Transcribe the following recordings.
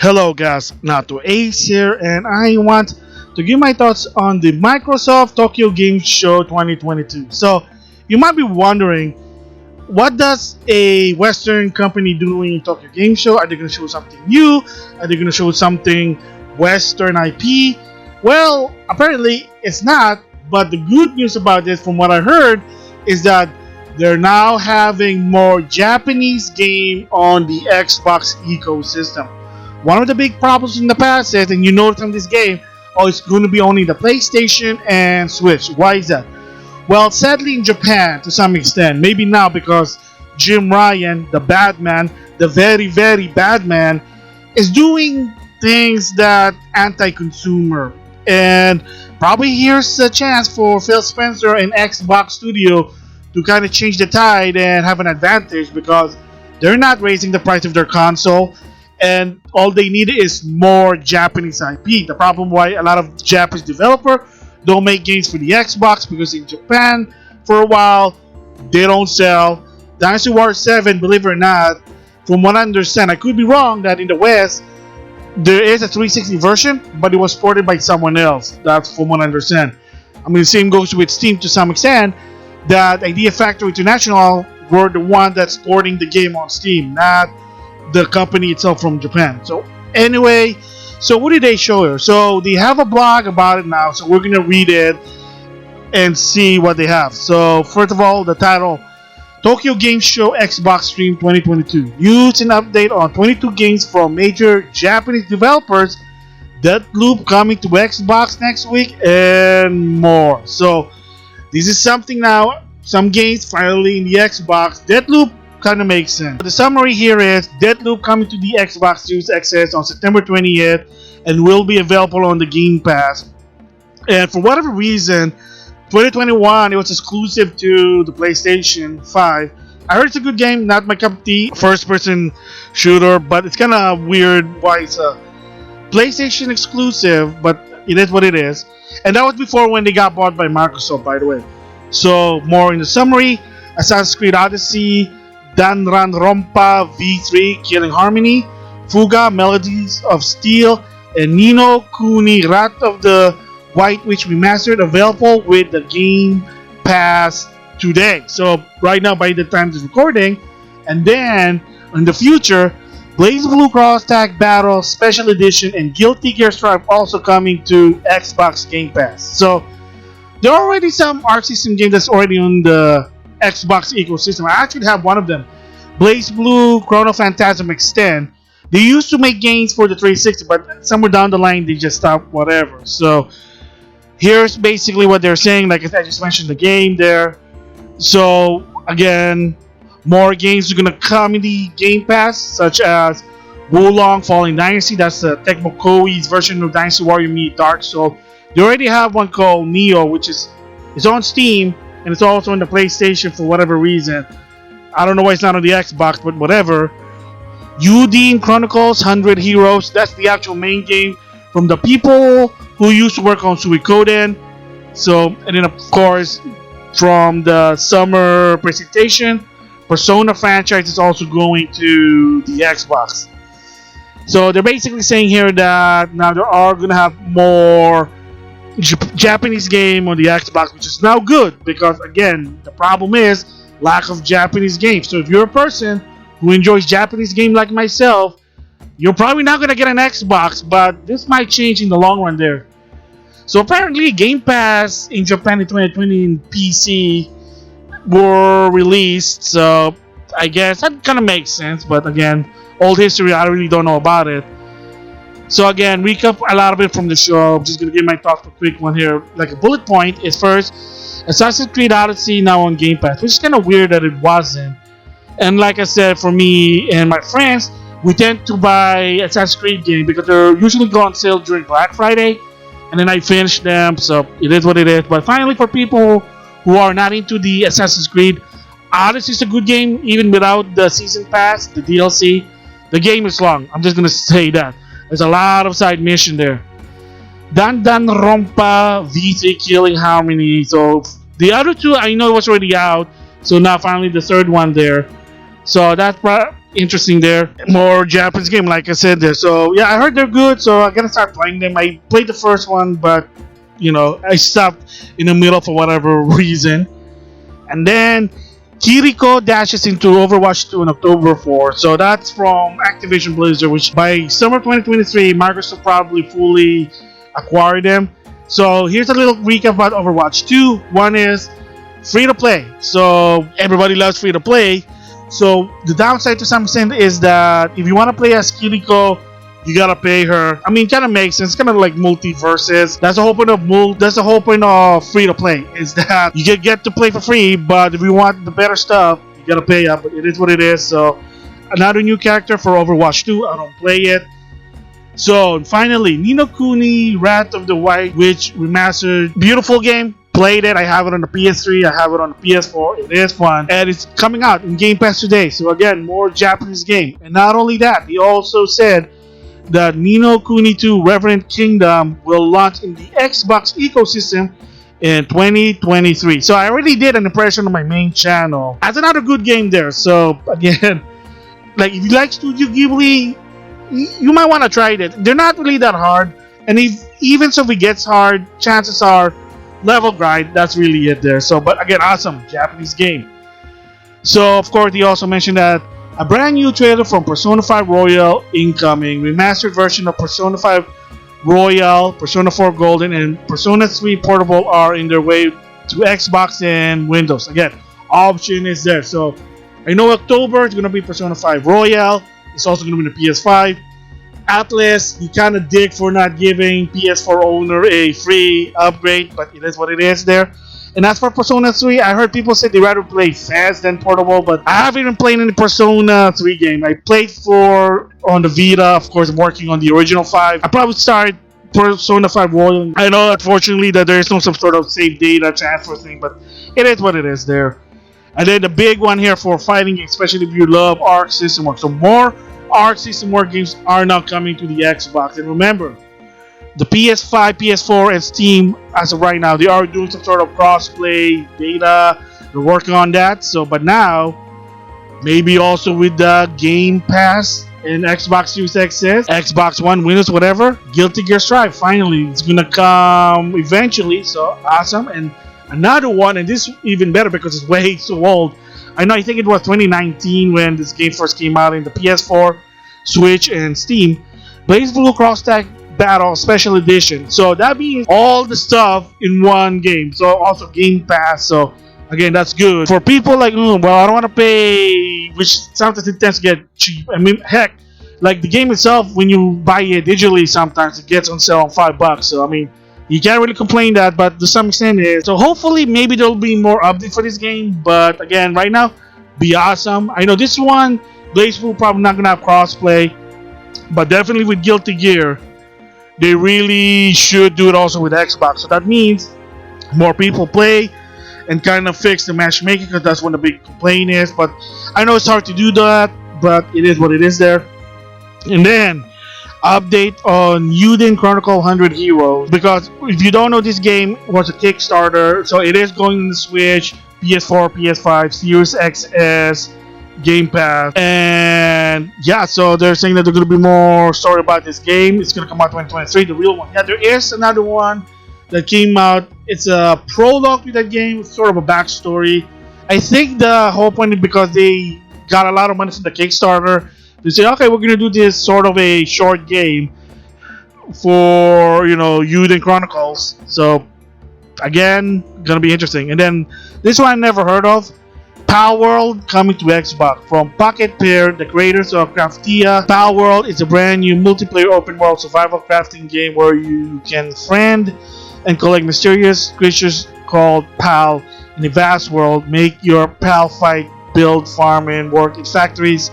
Hello guys, NautoAce here, and I want to give my thoughts on the Microsoft Tokyo Game Show 2022. So, you might be wondering, what does a Western company doing Tokyo Game Show? Are they going to show something new? Are they going to show something Western IP? Well, apparently it's not, but the good news about this, from what I heard, is that they're now having more Japanese game on the Xbox ecosystem. One of the big problems in the past is, and you notice in this game, it's going to be only the PlayStation and Switch. Why is that? Well, sadly in Japan, to some extent, maybe now because Jim Ryan, the bad man, the very, very bad man, is doing things that anti-consumer. And probably here's a chance for Phil Spencer and Xbox Studio to kind of change the tide and have an advantage, because they're not raising the price of their console, and all they need is more Japanese IP. The problem why a lot of Japanese developers don't make games for the Xbox, because in Japan for a while they don't sell. Dynasty Warriors 7, believe it or not, from what I understand, I could be wrong, that in the West there is a 360 version, but it was ported by someone else. That's from what I understand. I mean, the same goes with Steam to some extent, that Idea Factory International were the one that's porting the game on Steam, not the company itself from Japan. So anyway, so what did they show here? So they have a blog about it now, so we're gonna read it and see what they have. So first of all, the title: Tokyo Game Show Xbox Stream 2022. News and update on 22 games from major Japanese developers. Deathloop coming to Xbox next week, and more. So this is something now. Some games finally in the Xbox. Deathloop kind of makes sense. The summary here is Deathloop coming to the Xbox Series X on September 20th and will be available on the Game Pass. And for whatever reason, 2021 it was exclusive to the PlayStation 5. I heard it's a good game, not my cup of tea. First-person shooter, but it's kind of weird why it's a PlayStation exclusive, but it is what it is. And that was before when they got bought by Microsoft, by the way. So more in the summary: Assassin's Creed Odyssey, Danganronpa V3 Killing Harmony, Fuga Melodies of Steel, and Ninokuni Wrath of the White Witch Remastered, available with the Game Pass today. So right now, by the time this recording, and then in the future, BlazBlue Cross Tag Battle Special Edition and Guilty Gear Strive also coming to Xbox Game Pass. So there are already some Arc System games that's already on the Xbox ecosystem. I actually have one of them, BlazBlue Chrono Phantasm Extend. They used to make games for the 360, but somewhere down the line they just stopped, whatever. So here's basically what they're saying. Like I just mentioned the game there. So again, more games are gonna come in the Game Pass, such as Wulong Falling Dynasty. That's the Tecmo Koei's version of Dynasty Warrior meet Dark Soul. They already have one called Neo, which is on Steam, and it's also on the PlayStation for whatever reason. I don't know why it's not on the Xbox, but whatever. Udine Chronicles 100 Heroes. That's the actual main game from the people who used to work on Suikoden. So, and then of course, from the summer presentation, Persona franchise is also going to the Xbox. So they're basically saying here that now they are going to have more Japanese game on the Xbox, which is now good, because again, the problem is lack of Japanese games. So if you're a person who enjoys Japanese game like myself, you're probably not going to get an Xbox, but this might change in the long run there. So apparently Game Pass in Japan in 2020 and PC were released, so I guess that kind of makes sense, but again, old history, I really don't know about it. So again, recap a lot of it from the show. I'm just going to give my thoughts, a quick one here. Like a bullet point is, first, Assassin's Creed Odyssey now on Game Pass, which is kind of weird that it wasn't. And like I said, for me and my friends, we tend to buy Assassin's Creed games because they're usually go on sale during Black Friday, and then I finish them, so it is what it is. But finally, for people who are not into the Assassin's Creed, Odyssey is a good game, even without the Season Pass, the DLC. The game is long, I'm just going to say that. There's a lot of side mission there. Danganronpa V3 Killing Harmony. So the other two I know was already out, so now finally the third one there. So that interesting there. More Japanese game, like I said there. So yeah, I heard they're good, so I gotta start playing them. I played the first one, but I stopped in the middle for whatever reason. And then Kiriko dashes into Overwatch 2 on October 4th. So that's from Activision Blizzard, which by summer 2023, Microsoft probably fully acquired them. So here's a little recap about Overwatch 2. One is free to play. So everybody loves free to play. So the downside to some extent is that if you want to play as Kiriko, you gotta pay her. I mean, kind of makes sense. It's kind of like multiverses. That's the whole point of That's the whole point of free to play. Is that you get to play for free, but if you want the better stuff, you gotta pay up. But it is what it is. So another new character for Overwatch 2. I don't play it. So finally, Ninokuni Wrath of the White Witch remastered. Beautiful game. Played it. I have it on the PS3. I have it on the PS4. It is fun, and it's coming out in Game Pass today. So again, more Japanese game. And not only that, he also said that Ninokuni 2 Revenant Kingdom will launch in the Xbox ecosystem in 2023. So I already did an impression on my main channel. That's another good game there. So again, like if you like Studio Ghibli, you might want to try it. They're not really that hard, and even if it gets hard, chances are level grind. That's really it there. So, but again, awesome Japanese game. So of course, he also mentioned that a brand new trailer from Persona 5 Royal incoming, remastered version of Persona 5 Royal, Persona 4 Golden, and Persona 3 Portable are in their way to Xbox and Windows. Again, option is there. So I know October it's going to be Persona 5 Royal. It's also going to be the PS5. Atlas, you kind of dig for not giving PS4 owner a free upgrade, but it is what it is there. And as for Persona 3, I heard people say they rather play fast than portable, but I haven't even played any Persona 3 game. I played 4 on the Vita, of course, I'm working on the original 5. I probably start Persona 5 Royal. I know, unfortunately, that there is no some sort of save data transfer thing, but it is what it is there. And then the big one here for fighting, especially if you love Arc System Work. So more Arc System Work games are now coming to the Xbox. And remember, the PS5, PS4, and Steam, as of right now, they are doing some sort of cross-play data. They're working on that. So, but now, maybe also with the Game Pass and Xbox Series XS, Xbox One, Windows, whatever, Guilty Gear Strive, finally, it's gonna come eventually. So, awesome. And another one, and this is even better because it's way so old. I think it was 2019 when this game first came out in the PS4, Switch, and Steam. Blaze Blue Cross Tag Battle Special Edition. So that means all the stuff in one game. So also Game Pass. So again, that's good for people like, well, I don't want to pay, which sometimes it tends to get cheap. I mean, heck, like the game itself, when you buy it digitally, sometimes it gets on sale on $5. So I mean, you can't really complain that, but to some extent it is. So hopefully, maybe there'll be more updates for this game. But again, right now, be awesome. I know this one, Blaze Blue probably not gonna have crossplay, but definitely with Guilty Gear, they really should do it also with Xbox. So that means more people play and kind of fix the matchmaking, because that's when the big complaint is. But I know it's hard to do that, but it is what it is there. And then update on Yuden Chronicle 100 Heroes, because if you don't know, this game was a Kickstarter, so it is going on the Switch, PS4, PS5, Series XS, Game Pass, and yeah, so they're saying that there's going to be more story about this game. It's going to come out 2023, the real one. Yeah, there is another one that came out. It's a prologue to that game, it's sort of a backstory. I think the whole point is because they got a lot of money from the Kickstarter. They say, okay, we're going to do this sort of a short game for, Yuden Chronicles. So again, going to be interesting. And then this one I never heard of. Pal World coming to Xbox from Pocket Pair, the creators of Craftia. Pal World is a brand new multiplayer open world survival crafting game where you can friend and collect mysterious creatures called Pal in a vast world. Make your Pal fight, build, farm, and work in factories.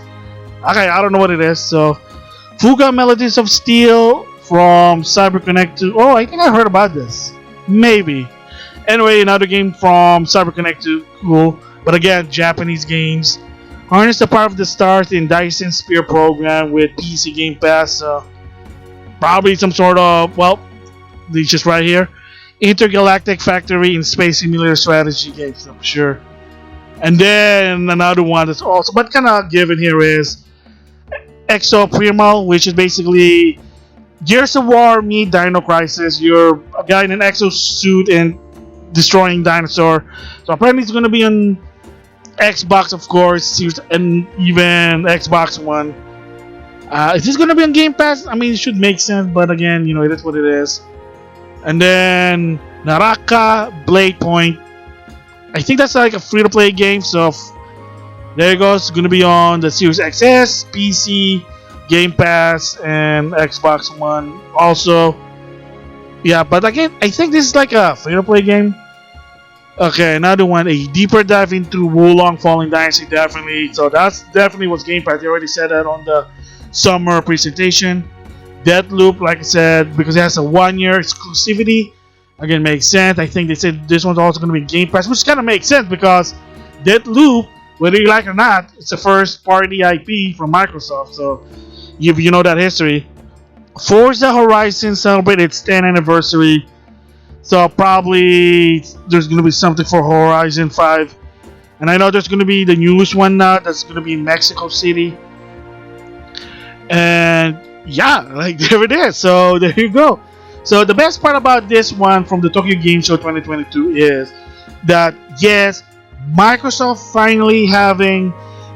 Okay, I don't know what it is. So, Fuga Melodies of Steel from CyberConnect 2. Oh, I think I heard about this. Maybe. Anyway, another game from CyberConnect 2. Cool. But again, Japanese games. Harness the power of the stars in Dyson Sphere program with PC Game Pass. Probably some sort of, well, it's just right here. Intergalactic Factory in Space Simulator Strategy games, I'm sure. And then another one that's also, but kind of given here is Exo Primal, which is basically Gears of War meet Dino Crisis. You're a guy in an exo suit and destroying dinosaur. So apparently it's going to be on Xbox, of course, and even Xbox One. Is this going to be on Game Pass? I mean, it should make sense, but again, it is what it is. And then Naraka Blade Point. I think that's like a free-to-play game, so there it goes. It's going to be on the Series XS, PC, Game Pass, and Xbox One also. Yeah, but again, I think this is like a free-to-play game. Okay, another one, a deeper dive into Wulong Falling Dynasty, definitely. So that's definitely what's Game Pass. They already said that on the summer presentation. Deathloop, like I said, because it has a 1-year exclusivity. Again, makes sense. I think they said this one's also going to be Game Pass, which kind of makes sense because Deathloop, whether you like it or not, it's a first-party IP from Microsoft. So you know that history. Forza Horizon celebrated its 10th anniversary. So probably there's going to be something for Horizon 5. And I know there's going to be the newest one now that's going to be in Mexico City. And yeah, like there it is. So there you go. So the best part about this one from the Tokyo Game Show 2022 is that yes, Microsoft finally having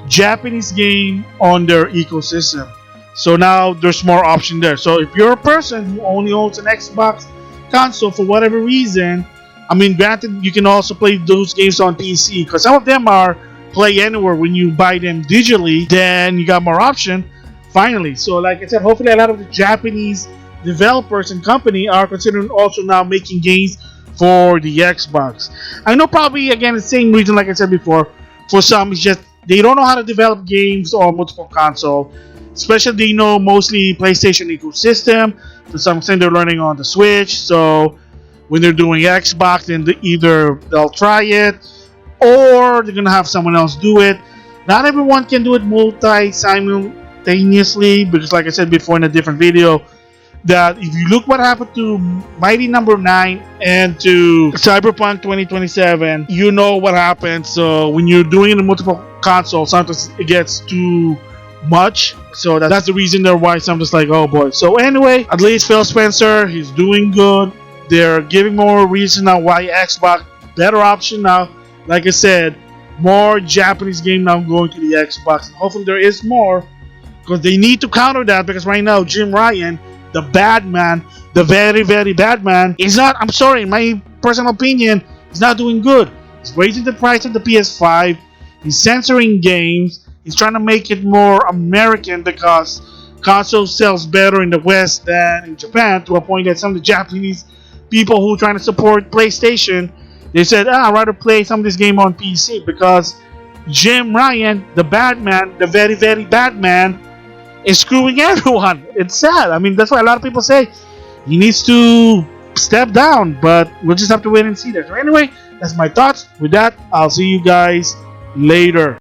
Japanese game on their ecosystem. So now there's more option there. So if you're a person who only owns an Xbox console for whatever reason, I mean, granted, you can also play those games on PC because some of them are play anywhere when you buy them digitally. Then you got more option. Finally, so like I said, hopefully a lot of the Japanese developers and company are considering also now making games for the Xbox. I know probably again the same reason like I said before. For some, it's just they don't know how to develop games on multiple console. Especially they know mostly PlayStation ecosystem. To some extent, they're learning on the Switch. So when they're doing Xbox, then either they'll try it or they're gonna have someone else do it. Not everyone can do it simultaneously because, like I said before in a different video, that if you look what happened to Mighty Number 9 and to Cyberpunk 2027, you know what happens. So when you're doing it in multiple consoles, sometimes it gets too much. So that's the reason there why I'm just like, oh boy. So anyway, at least Phil Spencer, he's doing good. They're giving more reason now why Xbox better option now. Like I said, more Japanese game now going to the Xbox. And hopefully there is more because they need to counter that because right now Jim Ryan, the bad man, the very, very bad man, is not, I'm sorry, in my personal opinion, he's not doing good. He's raising the price of the PS5. He's censoring games. He's trying to make it more American because console sells better in the West than in Japan, to a point that some of the Japanese people who are trying to support PlayStation, they said, I'd rather play some of this game on PC because Jim Ryan, the bad man, the very, very bad man, is screwing everyone. It's sad. I mean, that's why a lot of people say he needs to step down, but we'll just have to wait and see that. So anyway, that's my thoughts. With that, I'll see you guys later.